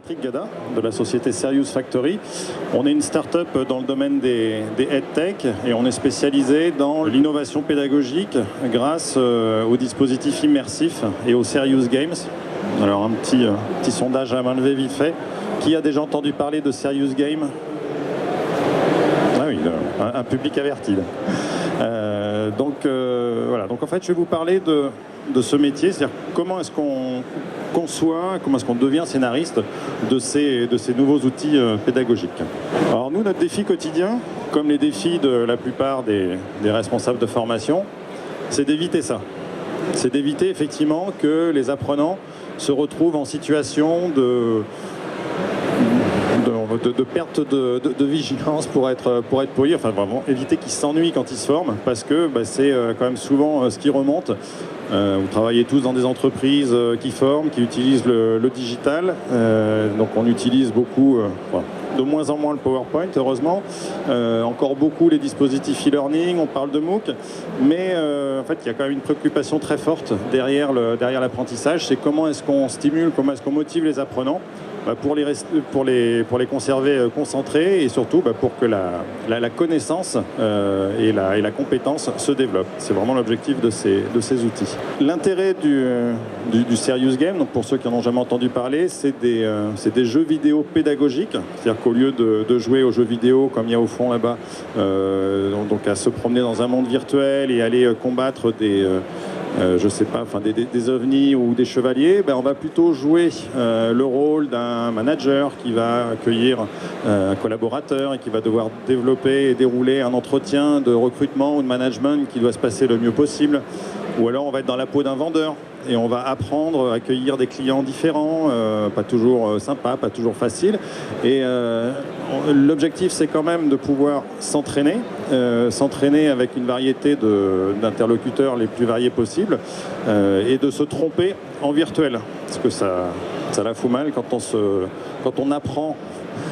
Patrick Gada de la société Serious Factory. On est une start-up dans le domaine des EdTech et on est spécialisé dans l'innovation pédagogique grâce aux dispositifs immersifs et aux Serious Games. Alors un petit sondage à main levée vite fait. Qui a déjà entendu parler de Serious Game? Ah oui, un public averti. Voilà. Donc en fait, je vais vous parler de ce métier, c'est-à-dire comment est-ce qu'on conçoit, comment est-ce qu'on devient scénariste de ces nouveaux outils pédagogiques. Alors nous, notre défi quotidien, comme les défis de la plupart des responsables de formation, c'est d'éviter ça. C'est d'éviter effectivement que les apprenants se retrouvent en situation de perte de vigilance pour être poli, enfin vraiment éviter qu'ils s'ennuient quand ils se forment, parce que c'est quand même souvent ce qui remonte. Vous travaillez tous dans des entreprises qui forment, qui utilisent le digital, donc on utilise beaucoup, de moins en moins le PowerPoint heureusement, encore beaucoup les dispositifs e-learning, on parle de MOOC, mais en fait il y a quand même une préoccupation très forte derrière l'apprentissage, c'est comment est-ce qu'on stimule, comment est-ce qu'on motive les apprenants pour les conserver concentrés et surtout pour que la connaissance et la compétence se développent. C'est vraiment l'objectif de ces outils. L'intérêt du Serious Game, donc pour ceux qui n'en ont jamais entendu parler, c'est des jeux vidéo pédagogiques. C'est-à-dire qu'au lieu de jouer aux jeux vidéo comme il y a au fond là-bas, donc à se promener dans un monde virtuel et aller combattre des ovnis ou des chevaliers, on va plutôt jouer le rôle d'un manager qui va accueillir un collaborateur et qui va devoir développer et dérouler un entretien de recrutement ou de management qui doit se passer le mieux possible. Ou alors on va être dans la peau d'un vendeur et on va apprendre à accueillir des clients différents, pas toujours sympa, pas toujours facile. Et l'objectif, c'est quand même de pouvoir s'entraîner avec une variété d'interlocuteurs les plus variés possibles et de se tromper en virtuel. Parce que ça la fout mal quand on apprend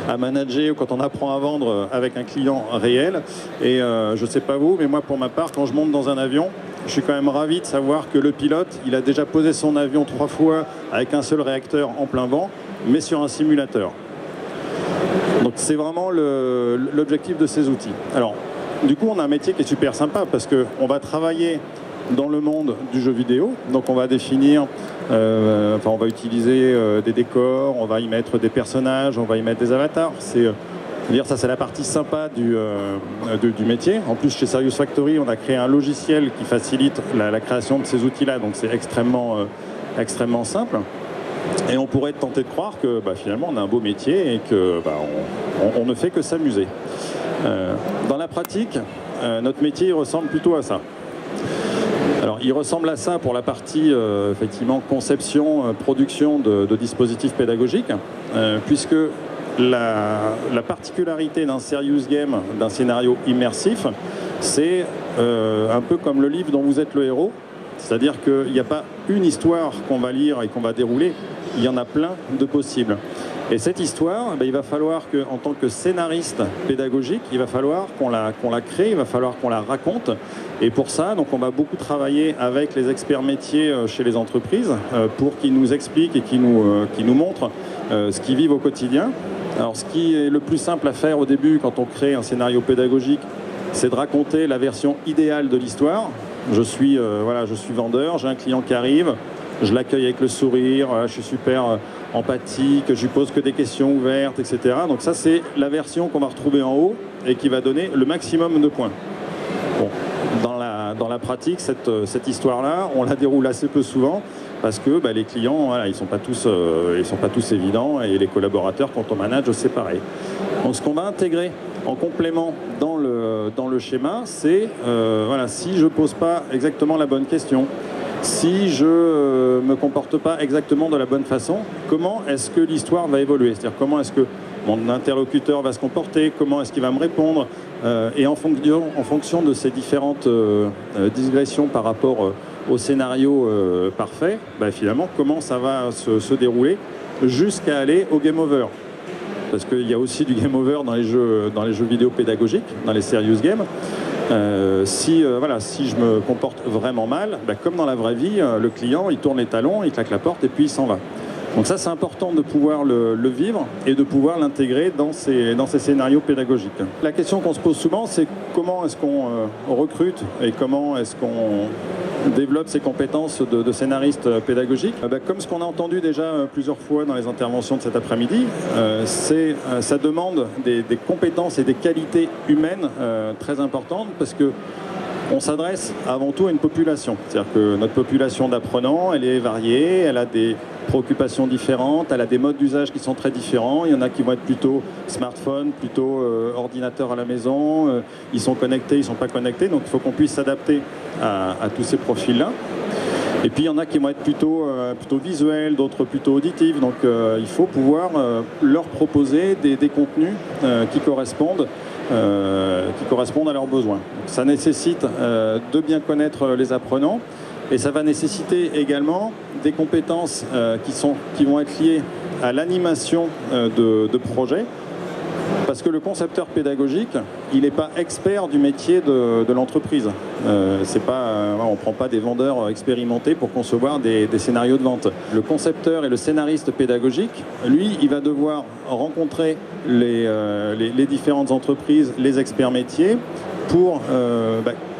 à manager ou quand on apprend à vendre avec un client réel. Et je ne sais pas vous, mais moi pour ma part, quand je monte dans un avion, je suis quand même ravi de savoir que le pilote, il a déjà posé son avion 3 fois avec un seul réacteur en plein vent, mais sur un simulateur. Donc c'est vraiment l'objectif de ces outils. Alors, du coup, on a un métier qui est super sympa parce qu'on va travailler dans le monde du jeu vidéo. Donc on va définir, on va utiliser des décors, on va y mettre des personnages, on va y mettre des avatars. Ça, c'est la partie sympa du métier. En plus, chez Serious Factory, on a créé un logiciel qui facilite la création de ces outils-là. Donc c'est extrêmement simple. Et on pourrait être tenté de croire que finalement, on a un beau métier et que on ne fait que s'amuser. Dans la pratique, notre métier ressemble plutôt à ça. Alors, il ressemble à ça pour la partie, effectivement, conception, production de dispositifs pédagogiques, puisque la particularité d'un Serious Game, d'un scénario immersif, c'est un peu comme le livre dont vous êtes le héros, c'est-à-dire qu'il n'y a pas une histoire qu'on va lire et qu'on va dérouler, il y en a plein de possibles. Et cette histoire, il va falloir qu'en tant que scénariste pédagogique, il va falloir qu'on la crée, il va falloir qu'on la raconte. Et pour ça, donc, on va beaucoup travailler avec les experts métiers chez les entreprises pour qu'ils nous expliquent et qu'ils nous montrent ce qu'ils vivent au quotidien. Alors, ce qui est le plus simple à faire au début quand on crée un scénario pédagogique, c'est de raconter la version idéale de l'histoire. Je suis vendeur, j'ai un client qui arrive, je l'accueille avec le sourire, je suis super empathique, je lui pose que des questions ouvertes, etc. Donc ça, c'est la version qu'on va retrouver en haut et qui va donner le maximum de points. Bon, dans la pratique, cette histoire-là, on la déroule assez peu souvent parce que les clients, ils sont pas tous évidents et les collaborateurs, quand on manage, c'est pareil. Donc ce qu'on va intégrer en complément dans le schéma, c'est si je pose pas exactement la bonne question, si je me comporte pas exactement de la bonne façon, comment est-ce que l'histoire va évoluer? C'est-à-dire comment est-ce que mon interlocuteur va se comporter, comment est-ce qu'il va me répondre, et en fonction de ces différentes digressions par rapport au scénario parfait, finalement, comment ça va se dérouler jusqu'à aller au game over. Parce qu'il y a aussi du game over dans les jeux vidéo pédagogiques, dans les serious games. Si je me comporte vraiment mal, comme dans la vraie vie, le client, il tourne les talons, il claque la porte et puis il s'en va. Donc ça, c'est important de pouvoir le vivre et de pouvoir l'intégrer dans ces scénarios pédagogiques. La question qu'on se pose souvent, c'est comment est-ce qu'on recrute et comment est-ce qu'on développe ses compétences de scénariste pédagogique. Comme ce qu'on a entendu déjà plusieurs fois dans les interventions de cet après-midi, ça demande des compétences et des qualités humaines très importantes parce que on s'adresse avant tout à une population. C'est-à-dire que notre population d'apprenants, elle est variée, elle a des préoccupations différentes, elle a des modes d'usage qui sont très différents. Il y en a qui vont être plutôt smartphone, plutôt ordinateur à la maison, ils sont connectés, ils ne sont pas connectés, donc il faut qu'on puisse s'adapter à tous ces profils-là. Et puis il y en a qui vont être plutôt visuels, d'autres plutôt auditifs, donc il faut pouvoir leur proposer des contenus qui correspondent à leurs besoins. Donc, ça nécessite de bien connaître les apprenants et ça va nécessiter également des compétences qui vont être liées à l'animation de projets. Parce que le concepteur pédagogique, il n'est pas expert du métier de l'entreprise. On ne prend pas des vendeurs expérimentés pour concevoir des scénarios de vente. Le concepteur et le scénariste pédagogique, lui, il va devoir rencontrer les différentes entreprises, les experts métiers, pour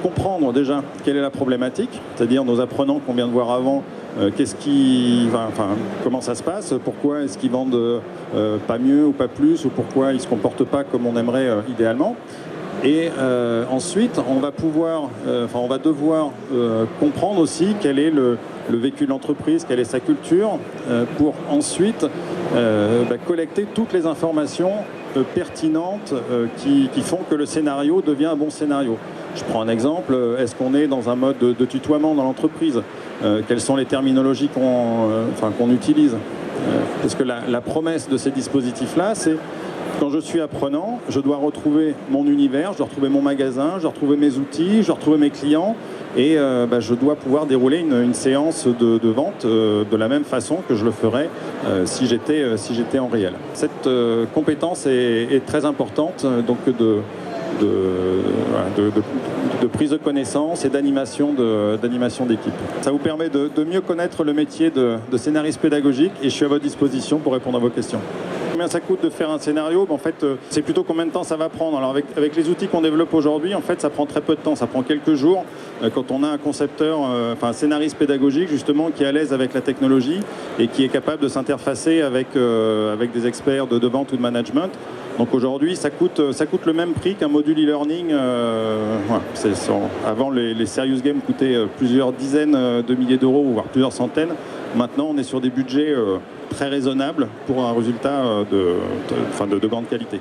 comprendre déjà quelle est la problématique, c'est-à-dire nos apprenants qu'on vient de voir avant, comment ça se passe, pourquoi est-ce qu'ils vendent pas mieux ou pas plus, ou pourquoi ils ne se comportent pas comme on aimerait idéalement. Et ensuite, on va devoir comprendre aussi quel est le vécu de l'entreprise, quelle est sa culture, pour ensuite collecter toutes les informations pertinentes qui font que le scénario devient un bon scénario. Je prends un exemple, est-ce qu'on est dans un mode de tutoiement dans l'entreprise? Quelles sont les terminologies qu'on utilise? Parce que la promesse de ces dispositifs-là, c'est quand je suis apprenant, je dois retrouver mon univers, je dois retrouver mon magasin, je dois retrouver mes outils, je dois retrouver mes clients et je dois pouvoir dérouler une séance de vente de la même façon que je le ferais si j'étais en réel. Cette compétence est très importante, donc de prise de connaissance et d'animation d'équipe. Ça vous permet de mieux connaître le métier de scénariste pédagogique et je suis à votre disposition pour répondre à vos questions. Combien ça coûte de faire un scénario? En fait, c'est plutôt combien de temps ça va prendre. Alors avec les outils qu'on développe aujourd'hui, en fait, ça prend très peu de temps. Ça prend quelques jours quand on a un concepteur, un scénariste pédagogique justement qui est à l'aise avec la technologie et qui est capable de s'interfacer avec des experts de vente ou de management. Donc aujourd'hui, ça coûte le même prix qu'un module e-learning. Avant, les serious games coûtaient plusieurs dizaines de milliers d'euros, voire plusieurs centaines. Maintenant, on est sur des budgets très raisonnables pour un résultat de grande qualité.